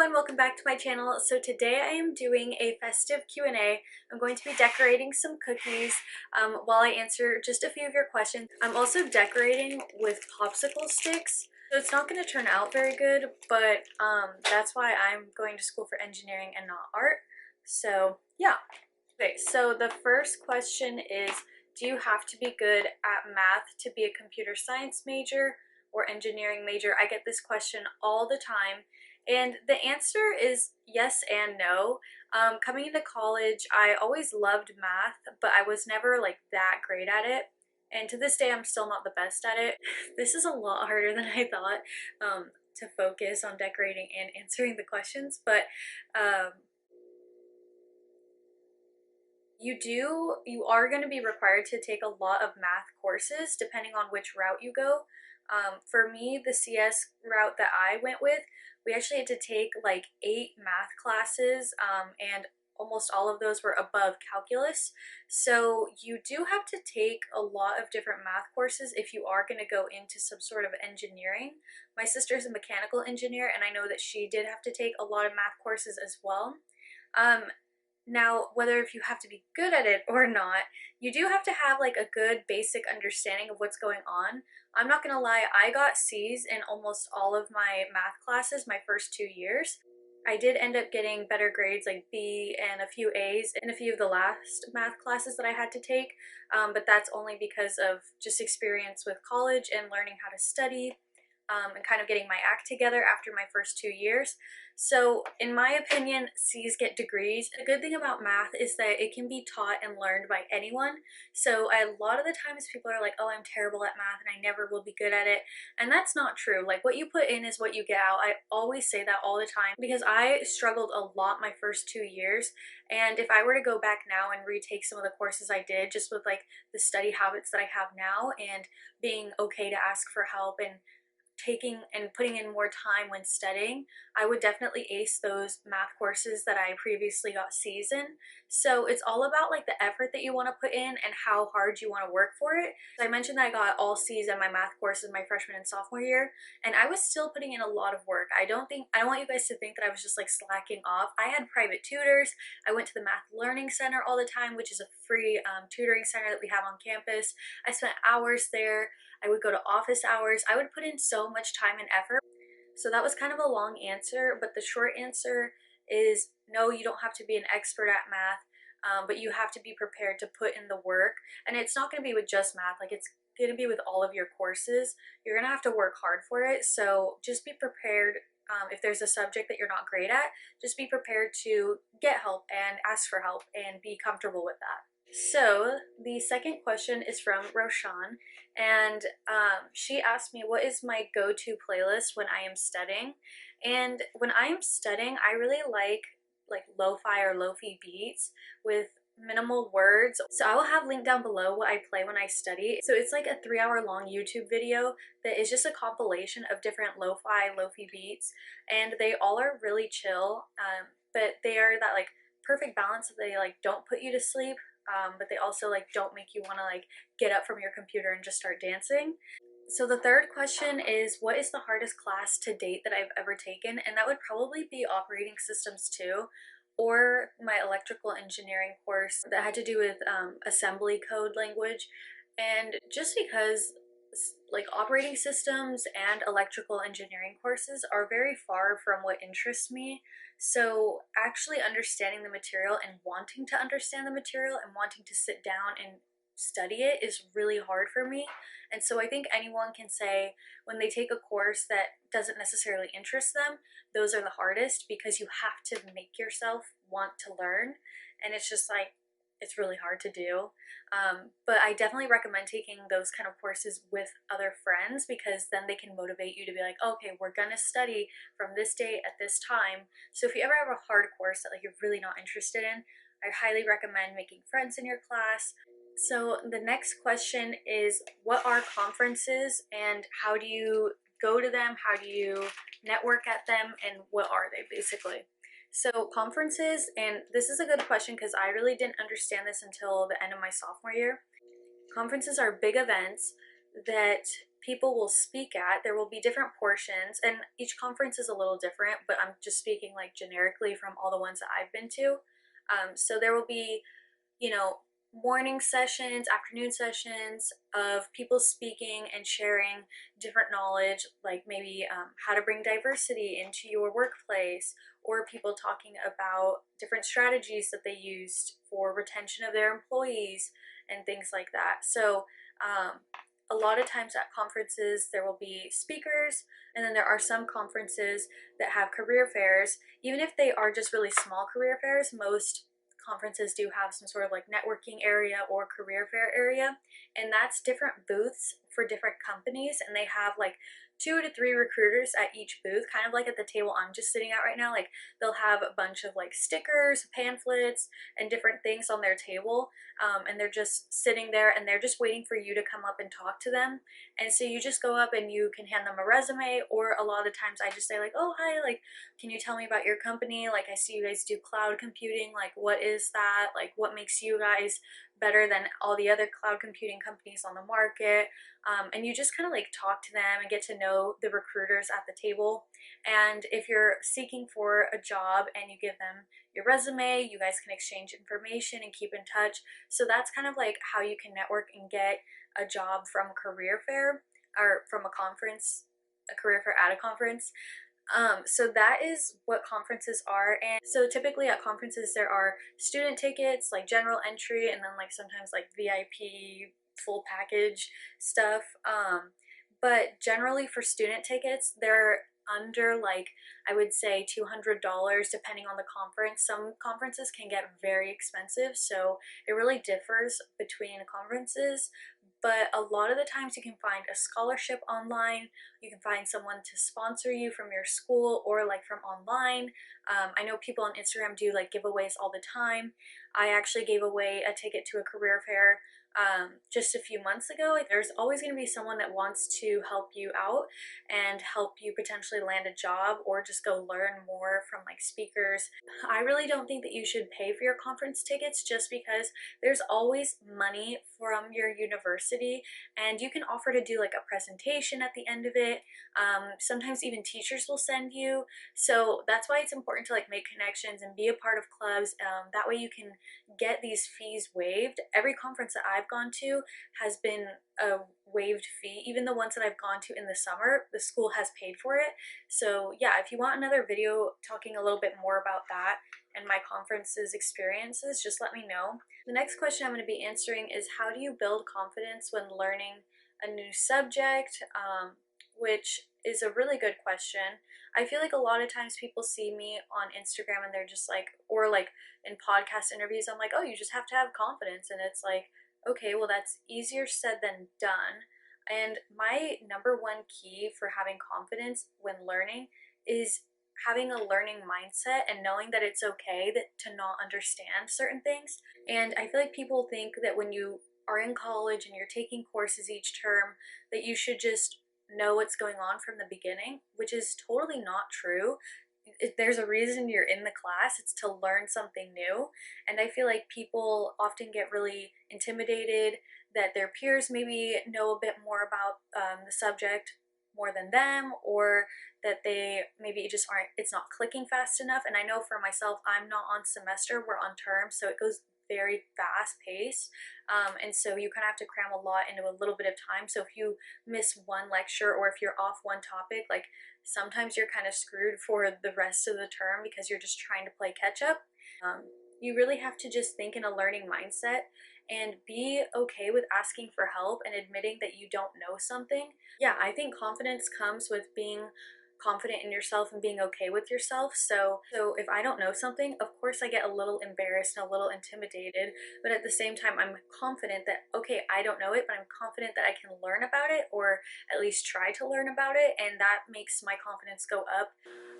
everyone, welcome back to my channel. So today I am doing a festive Q&A. I'm going to be decorating some cookies while I answer just a few of your questions. I'm also decorating with popsicle sticks. So it's not going to turn out very good, but that's why I'm going to school for engineering and not art. So yeah. Okay, so the first question is, do you have to be good at math to be a computer science major or engineering major? I get this question all the time. And the answer is yes and no. Coming into college, I always loved math, but I was never like that great at it. And to this day, I'm still not the best at it. This is a lot harder than I thought to focus on decorating and answering the questions, but you are going to be required to take a lot of math courses depending on which route you go. For me, the CS route that I went with, we actually had to take like 8 math classes, and almost all of those were above calculus. So you do have to take a lot of different math courses if you are going to go into some sort of engineering. My sister's a mechanical engineer, and I know that she did have to take a lot of math courses as well. Now, whether if you have to be good at it or not, you do have to have like a good basic understanding of what's going on. I'm not gonna lie, I got C's in almost all of my math classes my first 2 years. I did end up getting better grades like B and a few A's in a few of the last math classes that I had to take, but that's only because of just experience with college and learning how to study. And kind of getting my act together after my first 2 years. So in my opinion, C's get degrees. The good thing about math is that it can be taught and learned by anyone. So a lot of the times people are like, oh, I'm terrible at math and I never will be good at it. And that's not true. Like, what you put in is what you get out. I always say that all the time because I struggled a lot my first 2 years. And if I were to go back now and retake some of the courses I did, just with like the study habits that I have now and being okay to ask for help and taking and putting in more time when studying, I would definitely ace those math courses that I previously got C's in. So it's all about like the effort that you want to put in and how hard you want to work for it. So I mentioned that I got all C's in my math courses my freshman and sophomore year, and I was still putting in a lot of work. I don't want you guys to think that I was just like slacking off. I had private tutors. I went to the Math Learning Center all the time, which is a free tutoring center that we have on campus. I spent hours there. I would go to office hours. I would put in so much time and effort. So that was kind of a long answer, but the short answer is no, you don't have to be an expert at math, but you have to be prepared to put in the work. And it's not going to be with just math, like it's going to be with all of your courses. You're going to have to work hard for it. So just be prepared. If there's a subject that you're not great at, just be prepared to get help and ask for help and be comfortable with that. So the second question is from Roshan, and she asked me what is my go-to playlist when I am studying. And when I am studying, I really like lo-fi or lo-fi beats with minimal words. So I will have linked down below what I play when I study. So it's like a 3-hour long YouTube video that is just a compilation of different lo-fi beats, and they all are really chill, but they are that like perfect balance that they like don't put you to sleep, but they also like don't make you want to like get up from your computer and just start dancing. So the third question is, what is the hardest class to date that I've ever taken? And that would probably be operating systems 2, or my electrical engineering course that had to do with assembly code language. And just because like operating systems and electrical engineering courses are very far from what interests me, so actually understanding the material and wanting to understand the material and wanting to sit down and study it is really hard for me. And so I think anyone can say when they take a course that doesn't necessarily interest them, those are the hardest, because you have to make yourself want to learn, and it's just like it's really hard to do. But I definitely recommend taking those kind of courses with other friends, because then they can motivate you to be like, okay, we're gonna study from this date at this time. So if you ever have a hard course that like you're really not interested in, I highly recommend making friends in your class. So the next question is, what are conferences and how do you go to them? How do you network at them, and what are they basically? So conferences, and this is a good question because I really didn't understand this until the end of my sophomore year. Conferences are big events that people will speak at. There will be different portions, and each conference is a little different, but I'm just speaking like generically from all the ones that I've been to. So there will be, you know, morning sessions, afternoon sessions of people speaking and sharing different knowledge, like maybe how to bring diversity into your workplace, or people talking about different strategies that they used for retention of their employees and things like that. So, a lot of times at conferences, there will be speakers, and then there are some conferences that have career fairs. Even if they are just really small career fairs, most conferences do have some sort of like networking area or career fair area, and that's different booths for different companies, and they have like 2 to 3 recruiters at each booth, kind of like at the table I'm just sitting at right now. Like they'll have a bunch of like stickers, pamphlets, and different things on their table, and they're just sitting there and they're just waiting for you to come up and talk to them. And so you just go up and you can hand them a resume, or a lot of times I just say like, oh hi, like can you tell me about your company? Like I see you guys do cloud computing, like what is that? Like what makes you guys better than all the other cloud computing companies on the market? And you just kind of like talk to them and get to know the recruiters at the table. And if you're seeking for a job and you give them your resume, you guys can exchange information and keep in touch. So that's kind of like how you can network and get a job from a career fair, or from a conference, a career fair at a conference. So that is what conferences are. And so typically at conferences there are student tickets, like general entry, and then like sometimes like VIP full package stuff. But generally for student tickets, they're under, like, I would say $200 depending on the conference. Some conferences can get very expensive, so it really differs between conferences. But a lot of the times you can find a scholarship online. You can find someone to sponsor you from your school or like from online. I know people on Instagram do like giveaways all the time. I actually gave away a ticket to a career fair just a few months ago. There's always going to be someone that wants to help you out and help you potentially land a job or just go learn more from like speakers. I really don't think that you should pay for your conference tickets, just because there's always money from your university, and you can offer to do like a presentation at the end of it. Sometimes even teachers will send you. So that's why it's important to like make connections and be a part of clubs. That way you can get these fees waived. Every conference that I've gone to has been a waived fee. Even the ones that I've gone to in the summer, the school has paid for it. So yeah, if you want another video talking a little bit more about that and my conferences experiences, just let me know. The next question I'm going to be answering is, how do you build confidence when learning a new subject? Which is a really good question. I feel like a lot of times people see me on Instagram and they're just like, or like in podcast interviews, I'm like, oh, you just have to have confidence. And it's like, okay, well, that's easier said than done. And my number one key for having confidence when learning is having a learning mindset and knowing that it's okay to not understand certain things. And I feel like people think that when you are in college and you're taking courses each term, that you should just know what's going on from the beginning, which is totally not true. There's a reason you're in the class. It's to learn something new. And I feel like people often get really intimidated that their peers maybe know a bit more about the subject more than them, or that they maybe just aren't, it's not clicking fast enough. And I know for myself, I'm not on semester, we're on term, so it goes very fast paced, and so you kind of have to cram a lot into a little bit of time. So if you miss one lecture or if you're off one topic, like sometimes you're kind of screwed for the rest of the term because you're just trying to play catch up. You really have to just think in a learning mindset and be okay with asking for help and admitting that you don't know something. Yeah, I think confidence comes with being confident in yourself and being okay with yourself. So if I don't know something, of course I get a little embarrassed and a little intimidated, but at the same time I'm confident that, okay, I don't know it, but I'm confident that I can learn about it, or at least try to learn about it, and that makes my confidence go up.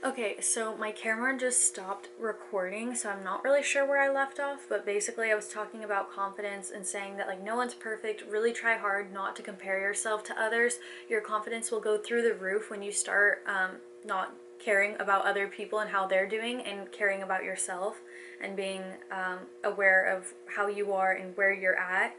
Okay, so my camera just stopped recording, so I'm not really sure where I left off, but basically I was talking about confidence and saying that like no one's perfect. Really try hard not to compare yourself to others. Your confidence will go through the roof when you start not caring about other people and how they're doing, and caring about yourself and being aware of how you are and where you're at.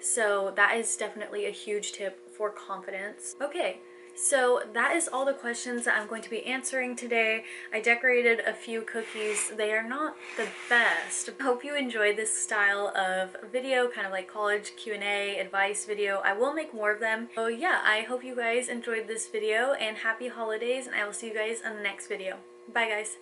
So that is definitely a huge tip for confidence. Okay, so that is all the questions that I'm going to be answering today. I decorated a few cookies. They are not the best. I hope you enjoyed this style of video, kind of like college Q&A advice video. I will make more of them. So yeah, I hope you guys enjoyed this video, and happy holidays, and I will see you guys in the next video. Bye guys.